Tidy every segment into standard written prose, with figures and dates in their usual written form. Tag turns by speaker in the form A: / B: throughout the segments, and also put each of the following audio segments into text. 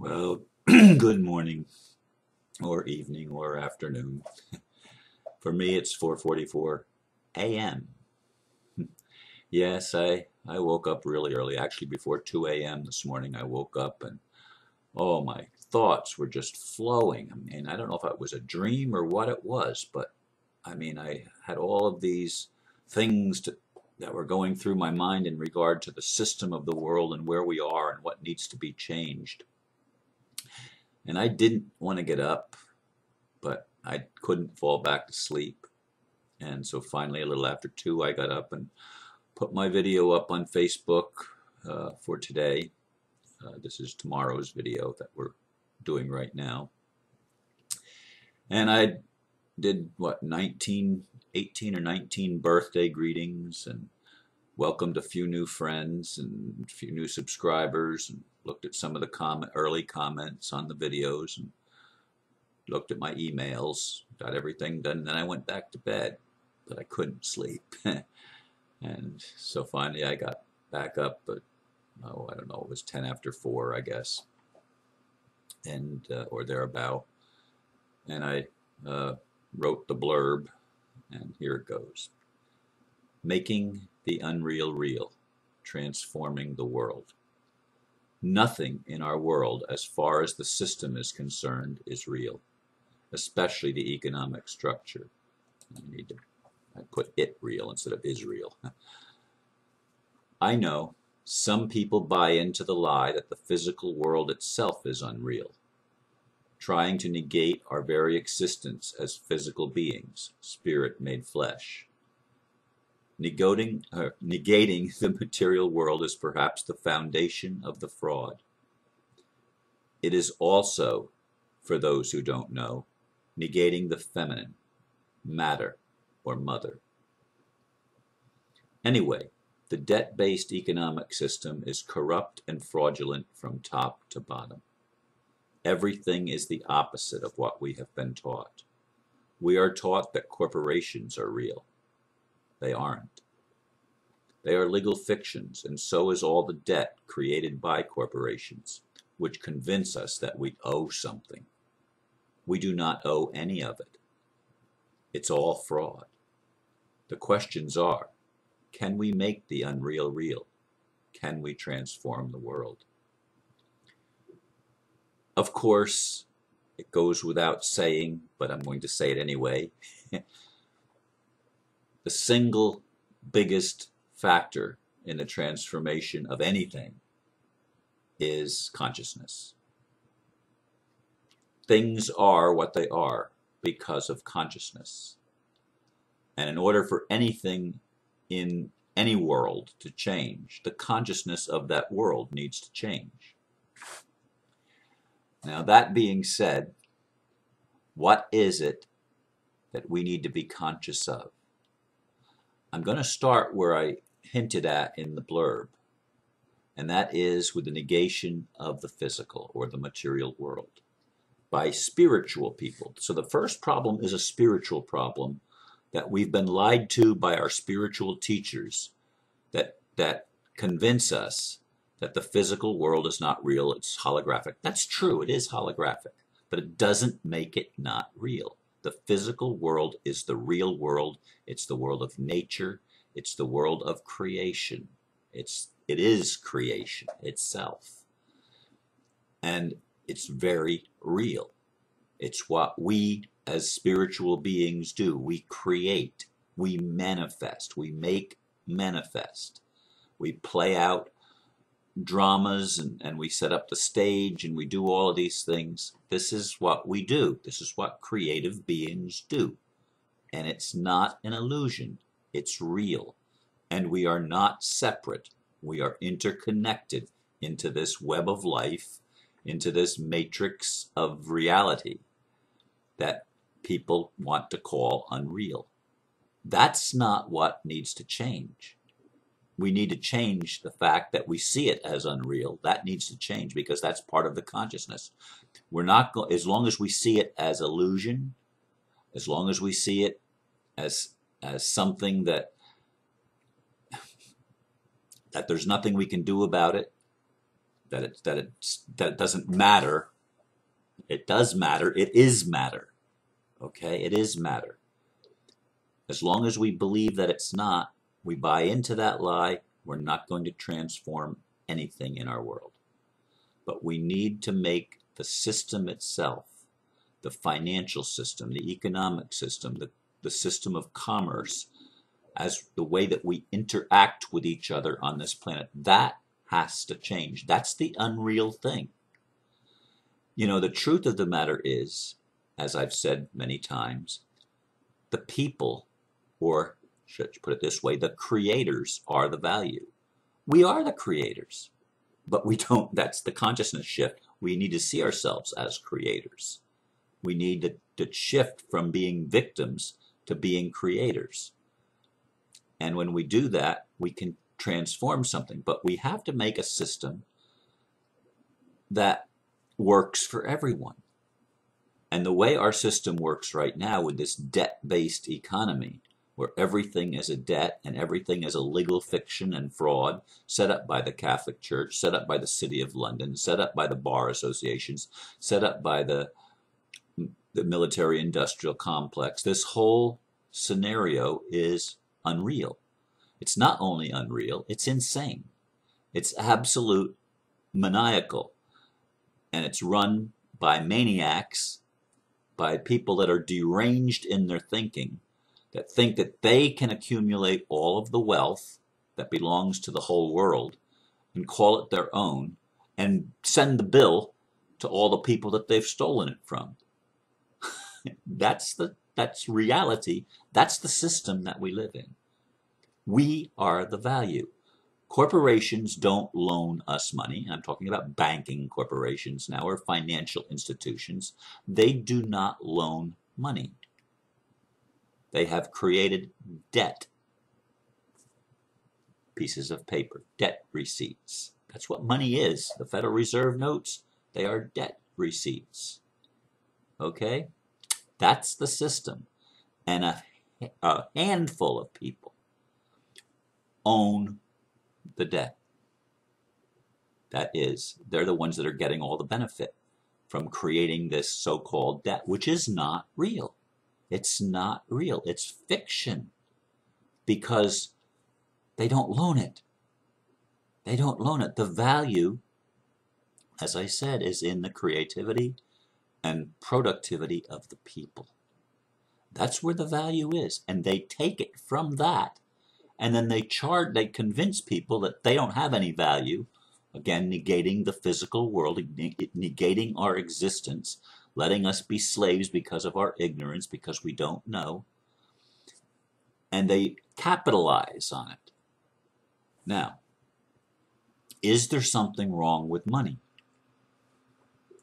A: Well, good morning or evening or afternoon. For me, it's 4:44 a.m. Yes, I woke up really early. Actually, before 2 a.m. this morning, I woke up and oh, my thoughts were just flowing. I mean, I don't know if it was a dream or what it was, but I mean, I had all of these that were going through my mind in regard to the system of the world and where we are and what needs to be changed. And I didn't want to get up, but I couldn't fall back to sleep. And so finally, a little after 2, I got up and put my video up on Facebook for today. This is tomorrow's video that we're doing right now. And I did, 18 or 19 birthday greetings and welcomed a few new friends and a few new subscribers and looked at some of the early comments on the videos and looked at my emails, got everything done, and then I went back to bed, but I couldn't sleep. And so finally I got back up, but I don't know, it was 10 after 4, I guess, and or thereabout. And I wrote the blurb, and here it goes. Making the unreal real, transforming the world. Nothing in our world, as far as the system is concerned, is real, especially the economic structure. I put it real instead of Israel. I know some people buy into the lie that the physical world itself is unreal, trying to negate our very existence as physical beings, spirit made flesh. Negating the material world is perhaps the foundation of the fraud. It is also, for those who don't know, negating the feminine, matter, or mother. Anyway, the debt-based economic system is corrupt and fraudulent from top to bottom. Everything is the opposite of what we have been taught. We are taught that corporations are real. They aren't. They are legal fictions, and so is all the debt created by corporations, which convince us that we owe something. We do not owe any of it. It's all fraud. The questions are, can we make the unreal real? Can we transform the world? Of course, it goes without saying, but I'm going to say it anyway. The single biggest factor in the transformation of anything is consciousness. Things are what they are because of consciousness. And in order for anything in any world to change, the consciousness of that world needs to change. Now, that being said, what is it that we need to be conscious of? I'm going to start where I hinted at in the blurb, and that is with the negation of the physical or the material world by spiritual people. So the first problem is a spiritual problem that we've been lied to by our spiritual teachers that convince us that the physical world is not real, it's holographic. That's true, it is holographic, but it doesn't make it not real. The physical world is the real world. It's the world of nature. It's the world of creation. It is creation itself. And it's very real. It's what we as spiritual beings do. We create, we manifest, we make manifest. We play out dramas and we set up the stage and we do all of these things. This is what we do. This is what creative beings do. And it's not an illusion. It's real. And we are not separate. We are interconnected into this web of life, into this matrix of reality that people want to call unreal. That's not what needs to change. We need to change the fact that we see it as unreal. That needs to change because that's part of the consciousness. We're not as long as we see it as illusion, as long as we see it as something that there's nothing we can do about it, that it doesn't matter. It does matter. It is matter. Okay, it is matter. As long as we believe that it's not, we buy into that lie, we're not going to transform anything in our world. But we need to make the system itself, the financial system, the economic system, the system of commerce, as the way that we interact with each other on this planet, that has to change. That's the unreal thing. You know, the truth of the matter is, as I've said many times, the people, or should I put it this way, the creators are the value. We are the creators, but we don't, that's the consciousness shift. We need to see ourselves as creators. We need to shift from being victims to being creators. And when we do that, we can transform something, but we have to make a system that works for everyone. And the way our system works right now with this debt-based economy, where everything is a debt and everything is a legal fiction and fraud set up by the Catholic Church, set up by the City of London, set up by the bar associations, set up by the military-industrial complex, this whole scenario is unreal. It's not only unreal, it's insane. It's absolute maniacal. And it's run by maniacs, by people that are deranged in their thinking, that think that they can accumulate all of the wealth that belongs to the whole world and call it their own and send the bill to all the people that they've stolen it from. That's reality. That's the system that we live in. We are the value. Corporations don't loan us money. I'm talking about banking corporations now, or financial institutions. They do not loan money. They have created debt. Pieces of paper, debt receipts. That's what money is. The Federal Reserve notes, they are debt receipts. Okay? That's the system. And a handful of people own the debt. That is, they're the ones that are getting all the benefit from creating this so-called debt, which is not real. It's not real. It's fiction, because they don't loan it. They don't loan it. The value, as I said, is in the creativity and productivity of the people. That's where the value is. And they take it from that, and then they convince people that they don't have any value, again, negating the physical world, negating our existence, letting us be slaves because of our ignorance, because we don't know. And they capitalize on it. Now, is there something wrong with money?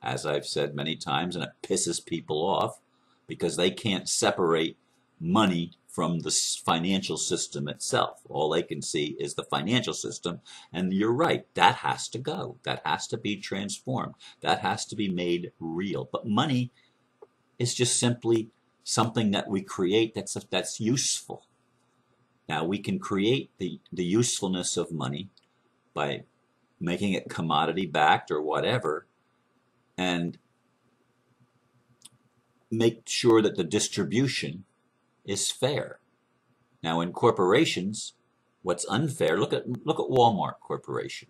A: As I've said many times, and it pisses people off, because they can't separate money from the financial system itself. All they can see is the financial system, and you're right, that has to go. That has to be transformed. That has to be made real. But money is just simply something that we create that's useful. Now, we can create the usefulness of money by making it commodity-backed or whatever, and make sure that the distribution is fair. Now, in corporations, what's unfair, look at Walmart Corporation.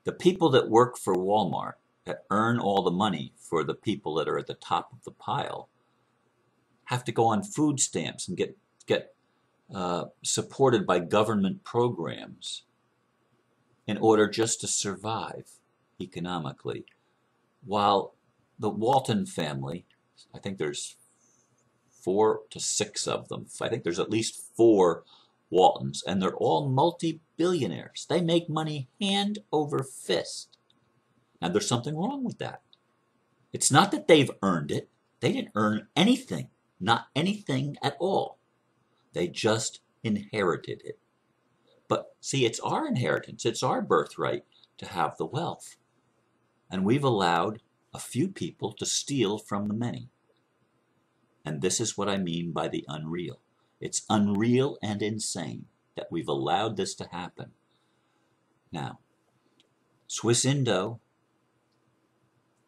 A: The people that work for Walmart, that earn all the money for the people that are at the top of the pile, have to go on food stamps and get supported by government programs in order just to survive economically. While the Walton family, I think there's 4 to 6 of them. I think there's at least 4 Waltons, and they're all multi-billionaires. They make money hand over fist. Now, there's something wrong with that. It's not that they've earned it. They didn't earn anything, not anything at all. They just inherited it. But see, it's our inheritance. It's our birthright to have the wealth. And we've allowed a few people to steal from the many. And this is what I mean by the unreal. It's unreal and insane that we've allowed this to happen. Now, Swiss Indo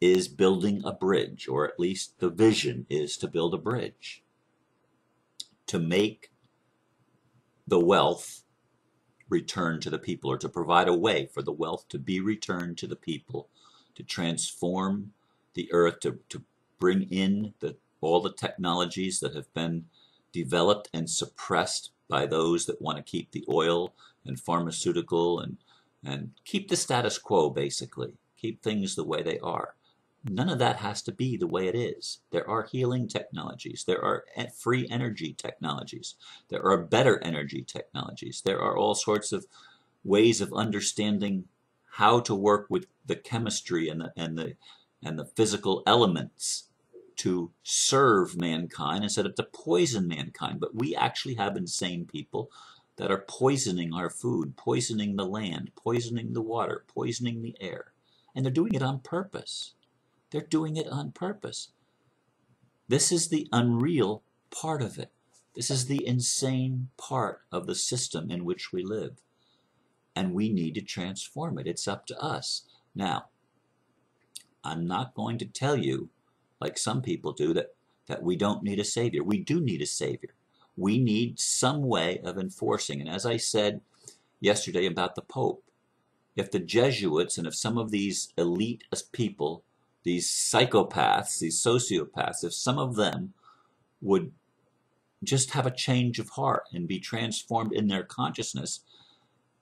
A: is building a bridge, or at least the vision is to build a bridge to make the wealth return to the people, or to provide a way for the wealth to be returned to the people, to transform the earth, to bring in all the technologies that have been developed and suppressed by those that want to keep the oil and pharmaceutical and keep the status quo, basically, keep things the way they are. None of that has to be the way it is. There are healing technologies. There are free energy technologies. There are better energy technologies. There are all sorts of ways of understanding how to work with the chemistry and the physical elements to serve mankind instead of to poison mankind. But we actually have insane people that are poisoning our food, poisoning the land, poisoning the water, poisoning the air. And they're doing it on purpose. They're doing it on purpose. This is the unreal part of it. This is the insane part of the system in which we live. And we need to transform it. It's up to us. Now, I'm not going to tell you, like some people do, that we don't need a savior. We do need a savior. We need some way of enforcing. And as I said yesterday about the Pope, if the Jesuits and if some of these elite people, these psychopaths, these sociopaths, if some of them would just have a change of heart and be transformed in their consciousness,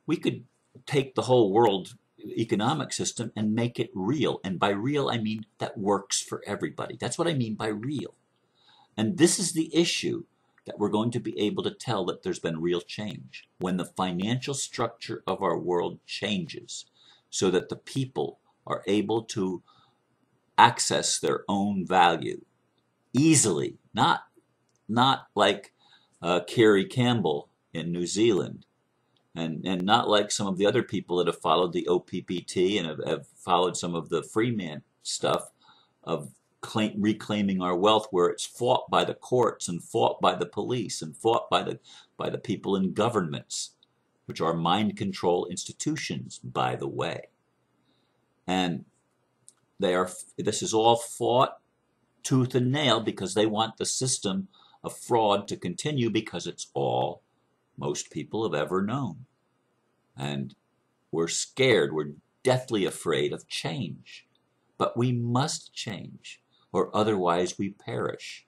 A: we could take the whole world economic system and make it real. And by real, I mean that works for everybody. That's what I mean by real. And this is the issue that we're going to be able to tell that there's been real change. When the financial structure of our world changes so that the people are able to access their own value easily, not like Kerry Campbell in New Zealand, and not like some of the other people that have followed the OPPT and have followed some of the Freeman stuff of reclaiming our wealth, where it's fought by the courts and fought by the police and fought by the people in governments, which are mind control institutions, by the way. And this is all fought tooth and nail because they want the system of fraud to continue, because it's all most people have ever known. And we're scared, we're deathly afraid of change. But we must change, or otherwise we perish.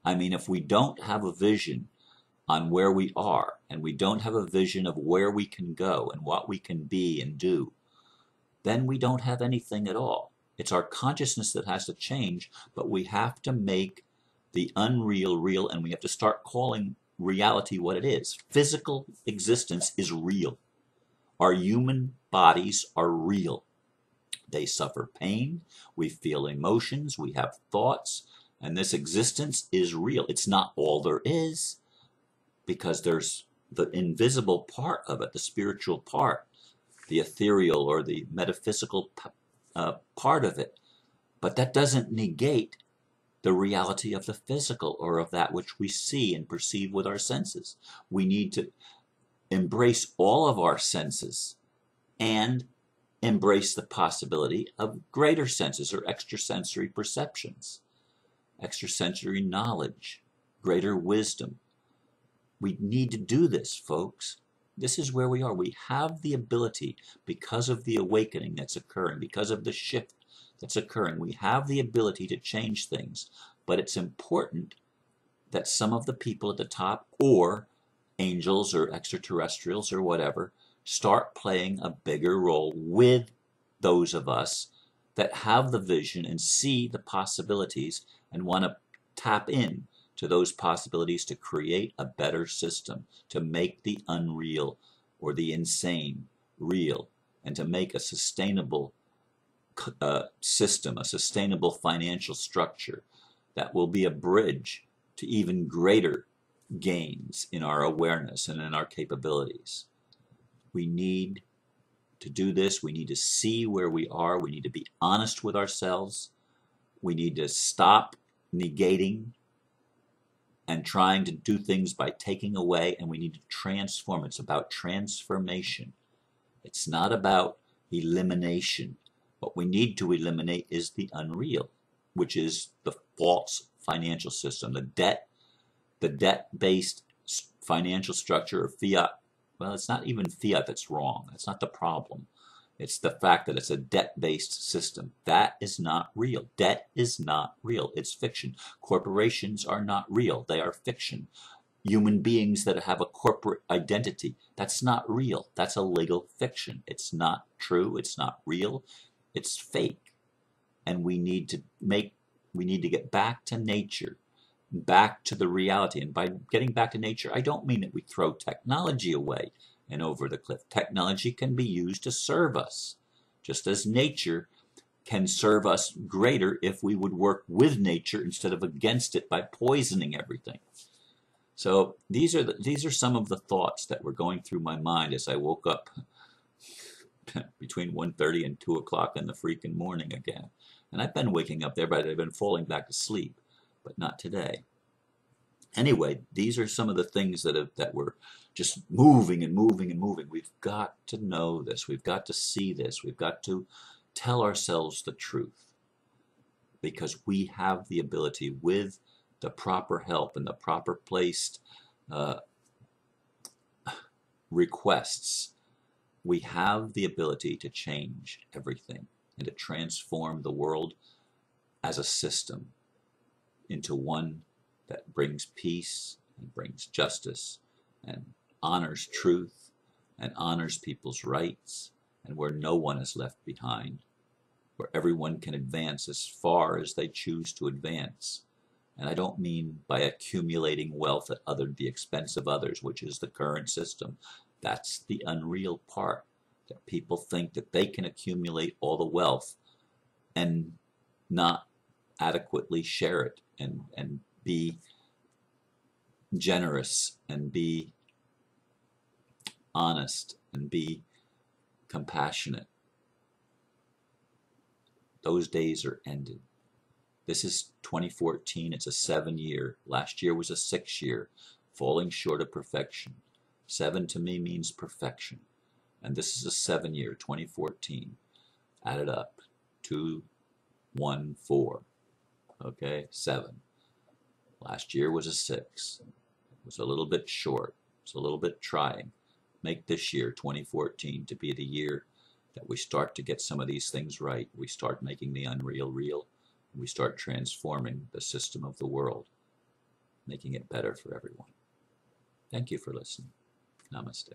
A: I mean, if we don't have a vision on where we are, and we don't have a vision of where we can go and what we can be and do, then we don't have anything at all. It's our consciousness that has to change, but we have to make the unreal real, and we have to start calling reality what it is. Physical existence is real. Our human bodies are real. They suffer pain, we feel emotions, we have thoughts, and this existence is real. It's not all there is, because there's the invisible part of it, the spiritual part, the ethereal or the metaphysical part of it. But that doesn't negate the reality of the physical, or of that which we see and perceive with our senses. We need to embrace all of our senses and embrace the possibility of greater senses, or extrasensory perceptions, extrasensory knowledge, greater wisdom. We need to do this, folks. This is where we are. We have the ability, because of the awakening that's occurring, because of the shift that's occurring, we have the ability to change things. But it's important that some of the people at the top, or angels or extraterrestrials or whatever, start playing a bigger role with those of us that have the vision and see the possibilities and want to tap in to those possibilities to create a better system, to make the unreal or the insane real, and to make a sustainable system, a sustainable financial structure that will be a bridge to even greater gains in our awareness and in our capabilities. We need to do this. We need to see where we are. We need to be honest with ourselves. We need to stop negating and trying to do things by taking away, and we need to transform. It's about transformation. It's not about elimination. What we need to eliminate is the unreal, which is the false financial system, the debt-based financial structure of fiat. Well, it's not even fiat that's wrong. That's not the problem. It's the fact that it's a debt-based system. That is not real. Debt is not real. It's fiction. Corporations are not real. They are fiction. Human beings that have a corporate identity, that's not real. That's a legal fiction. It's not true. It's not real. It's fake. And we need to get back to nature, back to the reality. And by getting back to nature, I don't mean that we throw technology away and over the cliff. Technology can be used to serve us, just as nature can serve us greater if we would work with nature instead of against it by poisoning everything. So these are some of the thoughts that were going through my mind as I woke up between 1:30 and 2 o'clock in the freaking morning again. And I've been waking up there, but I've been falling back to sleep, but not today. Anyway, these are some of the things that were just moving and moving and moving. We've got to know this. We've got to see this. We've got to tell ourselves the truth, because we have the ability, with the proper help and the proper placed requests, we have the ability to change everything and to transform the world as a system into one that brings peace and brings justice and honors truth and honors people's rights, and where no one is left behind, where everyone can advance as far as they choose to advance. And I don't mean by accumulating wealth at the expense of others, which is the current system. That's the unreal part, that people think that they can accumulate all the wealth and not adequately share it and be generous and be honest and be compassionate. Those days are ended. This is 2014. It's a 7-year. Last year was a 6-year, falling short of perfection. 7 to me means perfection. And this is a 7-year, 2014. Add it up. 2, 1, 4. Okay, 7. Last year was a 6. It was a little bit short. It's a little bit trying. Make this year, 2014, to be the year that we start to get some of these things right. We start making the unreal real. We start transforming the system of the world, making it better for everyone. Thank you for listening. Namaste.